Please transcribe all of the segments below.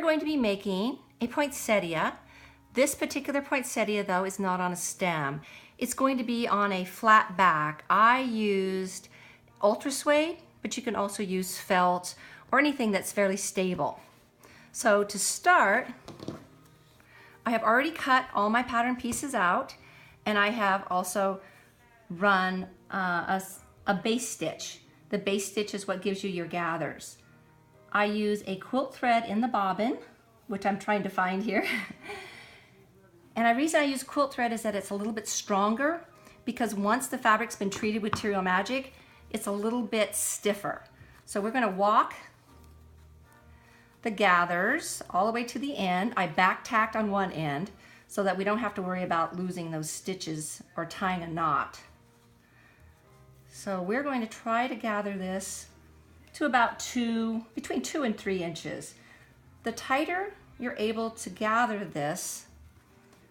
going to be making a poinsettia. This particular poinsettia though is not on a stem. It's going to be on a flat back. I used ultra suede, but you can also use felt or anything that's fairly stable. So to start, I have already cut all my pattern pieces out, and I have also run a base stitch. The base stitch is what gives you your gathers. I use a quilt thread in the bobbin, which I'm trying to find here. And the reason I use quilt thread is that it's a little bit stronger, because once the fabric's been treated with Material Magic, it's a little bit stiffer. So we're gonna walk the gathers all the way to the end. I back tacked on one end so that we don't have to worry about losing those stitches or tying a knot. So we're going to try to gather this to about between 2 and 3 inches. The tighter you're able to gather this,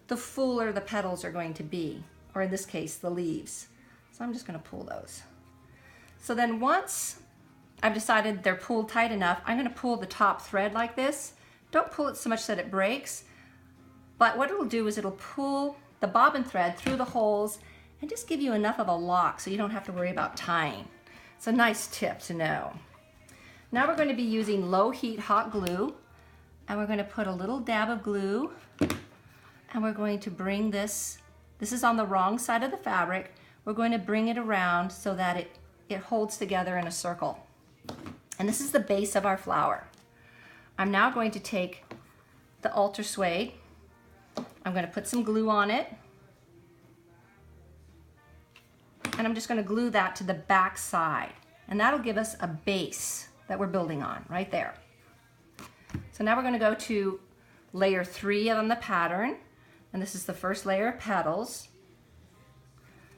the fuller the petals are going to be, or in this case, the leaves. So I'm just gonna pull those. So then once I've decided they're pulled tight enough, I'm gonna pull the top thread like this. Don't pull it so much that it breaks, but what it'll do is it'll pull the bobbin thread through the holes and just give you enough of a lock so you don't have to worry about tying. It's a nice tip to know. Now we're going to be using low heat hot glue, and we're going to put a little dab of glue, and we're going to bring this is on the wrong side of the fabric, we're going to bring it around so that it holds together in a circle. And this is the base of our flower. I'm now going to take the ultra suede, I'm going to put some glue on it, and I'm just going to glue that to the back side, and that'll give us a base that we're building on right there. So now we're going to go to layer 3 on the pattern, and this is the first layer of petals,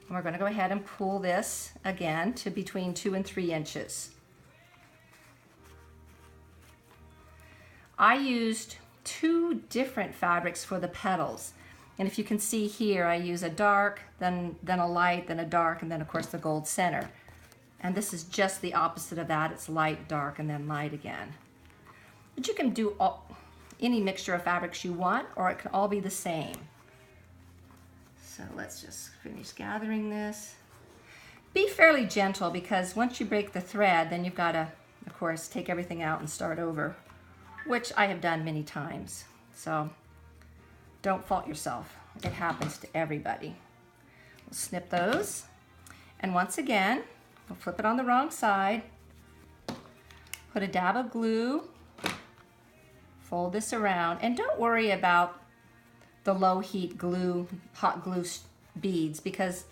and we're going to go ahead and pull this again to between 2 and 3 inches. I used 2 different fabrics for the petals, and if you can see here, I use a dark, then a light, then a dark, and then of course the gold center. And this is just the opposite of that. It's light, dark, and then light again. But you can do any mixture of fabrics you want, or it can all be the same. So let's just finish gathering this. Be fairly gentle, because once you break the thread, then you've got to, of course, take everything out and start over, which I have done many times. So don't fault yourself. It happens to everybody. We'll snip those. And once again, we'll flip it on the wrong side, put a dab of glue, fold this around, and don't worry about the low heat glue, hot glue beads, because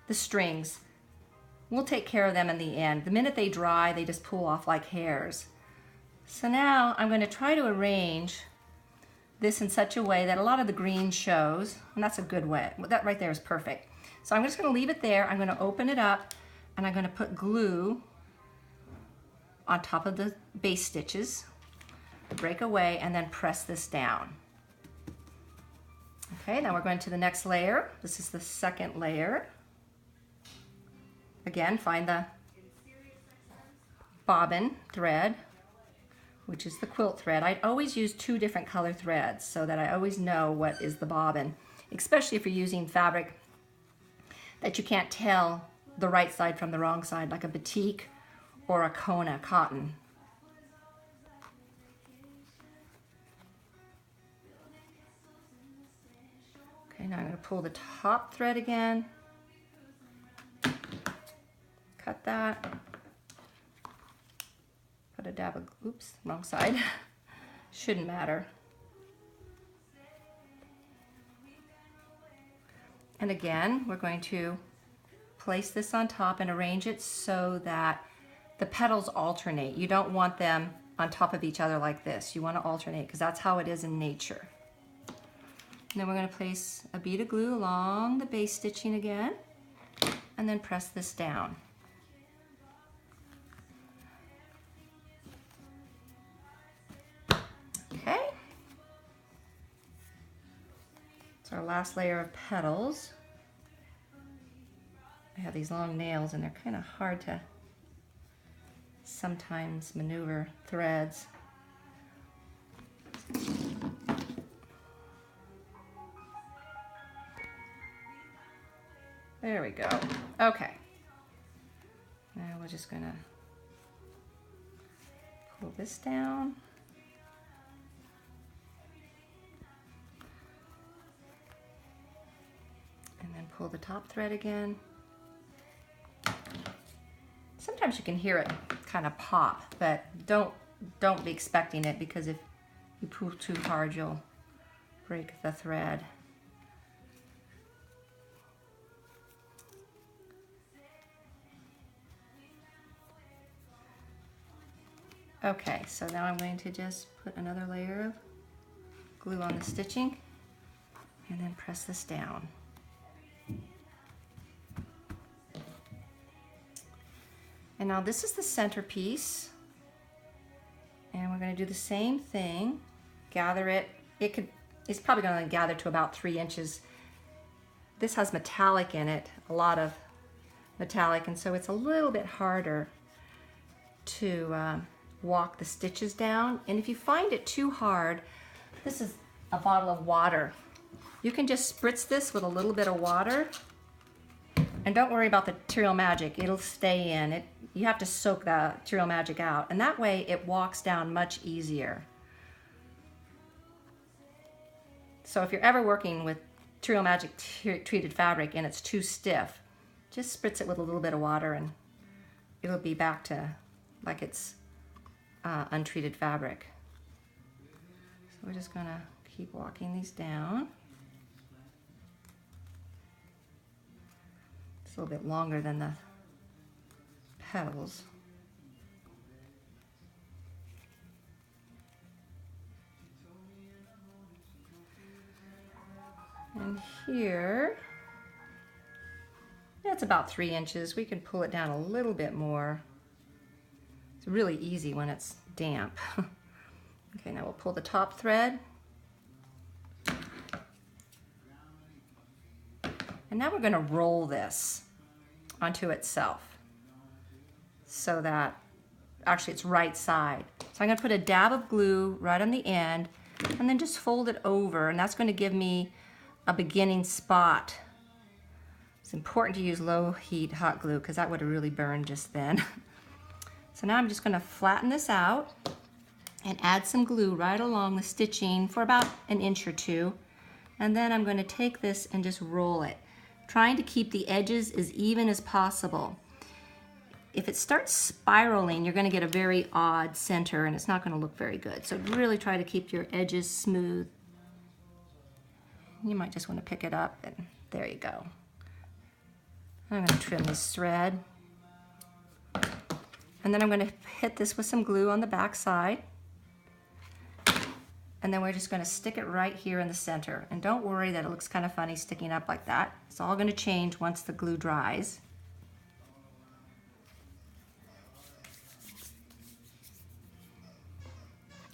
the strings, we'll take care of them in the end. The minute they dry, they just pull off like hairs. So now I'm going to try to arrange this in such a way that a lot of the green shows, and that's a good way. That right there is perfect. So I'm just going to leave it there. I'm going to open it up, and I'm going to put glue on top of the base stitches, break away, and then press this down. Okay, now we're going to the next layer. This is the second layer. Again, find the bobbin thread, which is the quilt thread. I'd always use 2 different color threads so that I always know what is the bobbin, especially if you're using fabric that you can't tell the right side from the wrong side, like a batik or a Kona cotton. Okay, now I'm going to pull the top thread again, cut that, put a dab of, oops, wrong side, shouldn't matter. And again, we're going to place this on top and arrange it so that the petals alternate. You don't want them on top of each other like this. You want to alternate, because that's how it is in nature. And then we're going to place a bead of glue along the base stitching again, and then press this down. Okay. It's our last layer of petals. I have these long nails, and they're kind of hard to sometimes maneuver threads. There we go. Okay. Now we're just gonna pull this down. And then pull the top thread again. Sometimes you can hear it kind of pop, but don't be expecting it, because if you pull too hard, you'll break the thread. Okay, so now I'm going to just put another layer of glue on the stitching and then press this down. And now this is the centerpiece, and we're going to do the same thing. Gather it. It's probably going to gather to about 3 inches. This has metallic in it, a lot of metallic, and so it's a little bit harder to walk the stitches down. And if you find it too hard, this is a bottle of water. You can just spritz this with a little bit of water, and don't worry about the Material Magic. It'll stay in. You have to soak the Material Magic out, and that way it walks down much easier. So if you're ever working with Material Magic treated fabric and it's too stiff, just spritz it with a little bit of water and it'll be back to like it's untreated fabric. So we're just gonna keep walking these down. It's a little bit longer than the petals. And here, that's about 3 inches. We can pull it down a little bit more. It's really easy when it's damp. Okay, now we'll pull the top thread. And now we're going to roll this onto itself so that actually it's right side. So I'm going to put a dab of glue right on the end and then just fold it over, and that's going to give me a beginning spot. It's important to use low heat hot glue because that would have really burned just then. So now I'm just going to flatten this out and add some glue right along the stitching for about 1 inch or 2. And then I'm going to take this and just roll it, trying to keep the edges as even as possible. If it starts spiraling, you're going to get a very odd center and it's not going to look very good. So really try to keep your edges smooth. You might just want to pick it up, and there you go. I'm going to trim this thread. And then I'm going to hit this with some glue on the back side. And then we're just going to stick it right here in the center. And don't worry that it looks kind of funny sticking up like that. It's all going to change once the glue dries.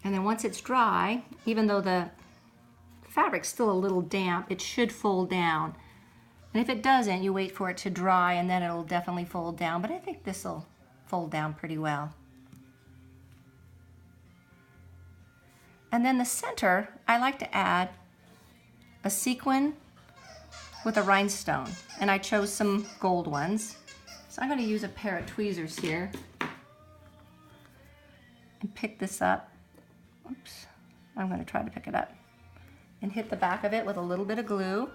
And then once it's dry, even though the fabric's still a little damp, it should fold down. And if it doesn't, you wait for it to dry and then it'll definitely fold down. But I think this will fold down pretty well. And then the center, I like to add a sequin with a rhinestone. And I chose some gold ones. So I'm going to use a pair of tweezers here and pick this up. Oops, I'm going to try to pick it up. And hit the back of it with a little bit of glue.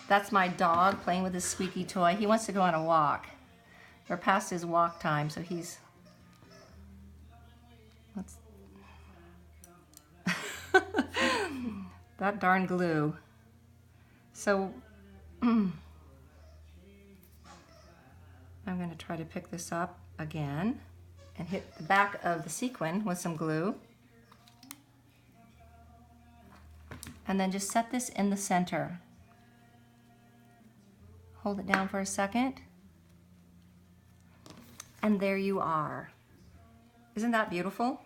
That's my dog playing with his squeaky toy. He wants to go on a walk. We're past his walk time, so he's... that darn glue. So I'm going to try to pick this up again and hit the back of the sequin with some glue. And then just set this in the center. Hold it down for a second. And there you are. Isn't that beautiful?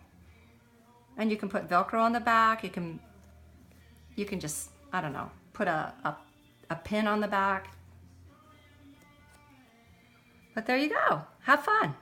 And you can put Velcro on the back. You can just, I don't know, put a pin on the back. But there you go. Have fun.